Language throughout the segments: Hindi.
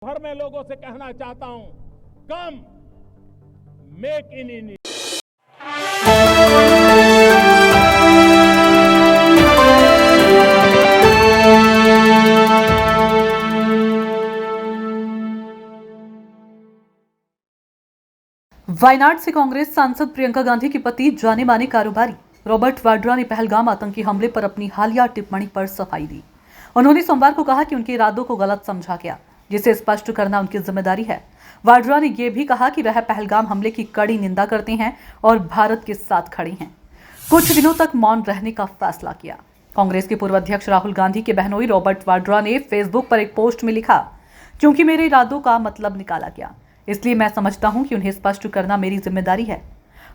भर में लोगों से कहना चाहता हूं, कम मेक इन इंडिया। वायनाड से कांग्रेस सांसद प्रियंका गांधी के पति जाने माने कारोबारी रॉबर्ट वाड्रा ने पहलगाम आतंकी हमले पर अपनी हालिया टिप्पणी पर सफाई दी। उन्होंने सोमवार को कहा कि उनके इरादों को गलत समझा गया, जिसे स्पष्ट करना उनकी जिम्मेदारी है। वाड्रा ने यह भी कहा कि वह पहलगाम हमले की कड़ी निंदा करते हैं और भारत के साथ खड़े हैं। कुछ दिनों तक मौन रहने का फैसला किया। कांग्रेस के पूर्व अध्यक्ष राहुल गांधी के बहनोई रॉबर्ट वाड्रा ने फेसबुक पर एक पोस्ट में लिखा, क्योंकि मेरे इरादों का मतलब निकाला गया, इसलिए मैं समझता हूं कि उन्हें स्पष्ट करना मेरी जिम्मेदारी है।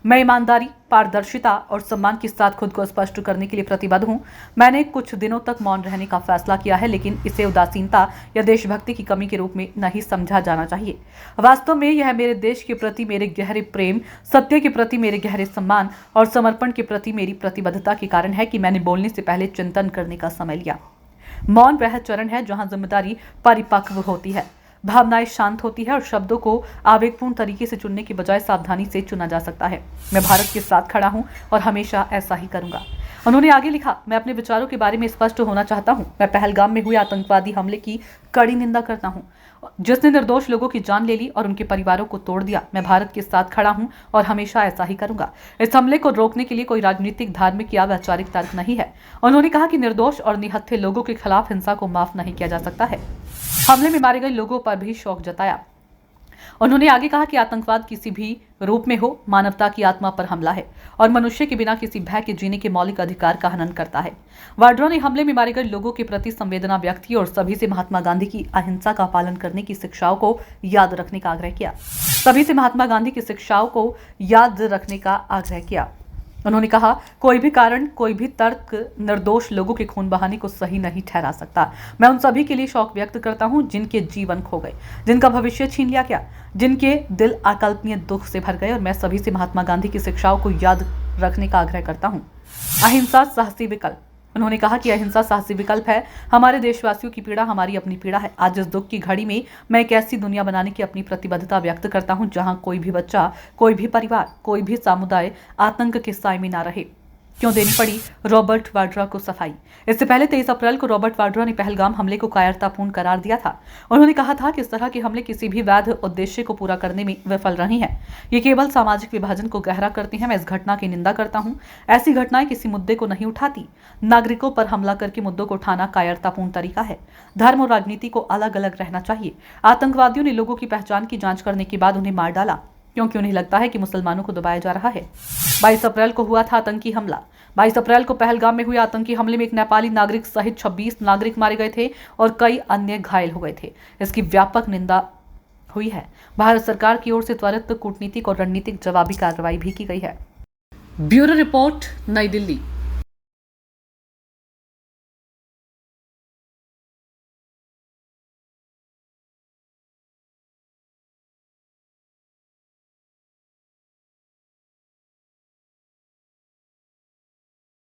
मैं ईमानदारी, पारदर्शिता और सम्मान के साथ खुद को स्पष्ट करने के लिए प्रतिबद्ध हूं। मैंने कुछ दिनों तक मौन रहने का फैसला किया है, लेकिन इसे उदासीनता या देशभक्ति की कमी के रूप में नहीं समझा जाना चाहिए। वास्तव में यह मेरे देश के प्रति मेरे गहरे प्रेम, सत्य के प्रति मेरे गहरे सम्मान और समर्पण के प्रति मेरी प्रतिबद्धता के कारण है कि मैंने बोलने से पहले चिंतन करने का समय लिया। मौन वह चरण है जहां जिम्मेदारी परिपक्व होती है, भावनाएं शांत होती है और शब्दों को आवेगपूर्ण तरीके से चुनने की बजाय सावधानी से चुना जा सकता है। मैं भारत के साथ खड़ा हूं और हमेशा ऐसा ही करूंगा। उन्होंने आगे लिखा, मैं अपने विचारों के बारे में स्पष्ट होना चाहता हूं। मैं पहलगाम में हुए आतंकवादी हमले की कड़ी निंदा करता हूं, जिसने निर्दोष लोगों की जान ले ली और उनके परिवारों को तोड़ दिया। मैं भारत के साथ खड़ा हूं और हमेशा ऐसा ही करूंगा। इस हमले को रोकने के लिए कोई राजनीतिक, धार्मिक या वैचारिक तर्क नहीं है। उन्होंने कहा कि निर्दोष और निहत्थे लोगों के खिलाफ हिंसा को माफ नहीं किया जा सकता है। हमले में मारे गए लोगों पर भी शोक जताया। उन्होंने आगे कहा कि आतंकवाद किसी भी रूप में हो, मानवता की आत्मा पर हमला है और मनुष्य के बिना किसी भय के जीने के मौलिक अधिकार का हनन करता है। वाड्रा ने हमले में मारे गए लोगों के प्रति संवेदना व्यक्त की और सभी से महात्मा गांधी की अहिंसा का पालन करने की शिक्षाओं को याद रखने का आग्रह किया। सभी से महात्मा गांधी की शिक्षाओं को याद रखने का आग्रह किया। उन्होंने कहा, कोई भी कारण, कोई भी तर्क निर्दोष लोगों के खून बहाने को सही नहीं ठहरा सकता। मैं उन सभी के लिए शोक व्यक्त करता हूं जिनके जीवन खो गए, जिनका भविष्य छीन लिया गया, जिनके दिल अकल्पनीय दुख से भर गए, और मैं सभी से महात्मा गांधी की शिक्षाओं को याद रखने का आग्रह करता हूं। अहिंसा साहसी विकल्प। उन्होंने कहा कि अहिंसा साहसी विकल्प है। हमारे देशवासियों की पीड़ा हमारी अपनी पीड़ा है। आज इस दुख की घड़ी में मैं एक ऐसी दुनिया बनाने की अपनी प्रतिबद्धता व्यक्त करता हूं जहां कोई भी बच्चा, कोई भी परिवार, कोई भी समुदाय आतंक के साए में ना रहे। क्यों देनी पड़ी रॉबर्ट वाड्रा को सफाई? इससे पहले 23 अप्रैल को रॉबर्ट वाड्रा ने पहलगाम हमले को कायरतापूर्ण करार दिया था। उन्होंने कहा था कि इस तरह के हमले किसी भी वैध उद्देश्य को पूरा करने में विफल रहे हैं। ये केवल सामाजिक विभाजन को गहरा करते हैं। मैं इस घटना की निंदा करता हूं। ऐसी घटनाएं किसी मुद्दे को नहीं उठाती। नागरिकों पर हमला करके मुद्दों को उठाना कायरतापूर्ण तरीका है। धर्म और राजनीति को अलग अलग रहना चाहिए। आतंकवादियों ने लोगों की पहचान की जांच करने के बाद उन्हें मार डाला, क्योंकि उन्हें लगता है कि मुसलमानों को दबाया जा रहा है। 22 अप्रैल को हुआ था आतंकी हमला। 22 अप्रैल को पहलगाम में हुए आतंकी हमले में एक नेपाली नागरिक सहित 26 नागरिक मारे गए थे और कई अन्य घायल हो गए थे। इसकी व्यापक निंदा हुई है। भारत सरकार की ओर से त्वरित कूटनीतिक और रणनीतिक जवाबी कार्रवाई भी की गई है। ब्यूरो रिपोर्ट, नई दिल्ली।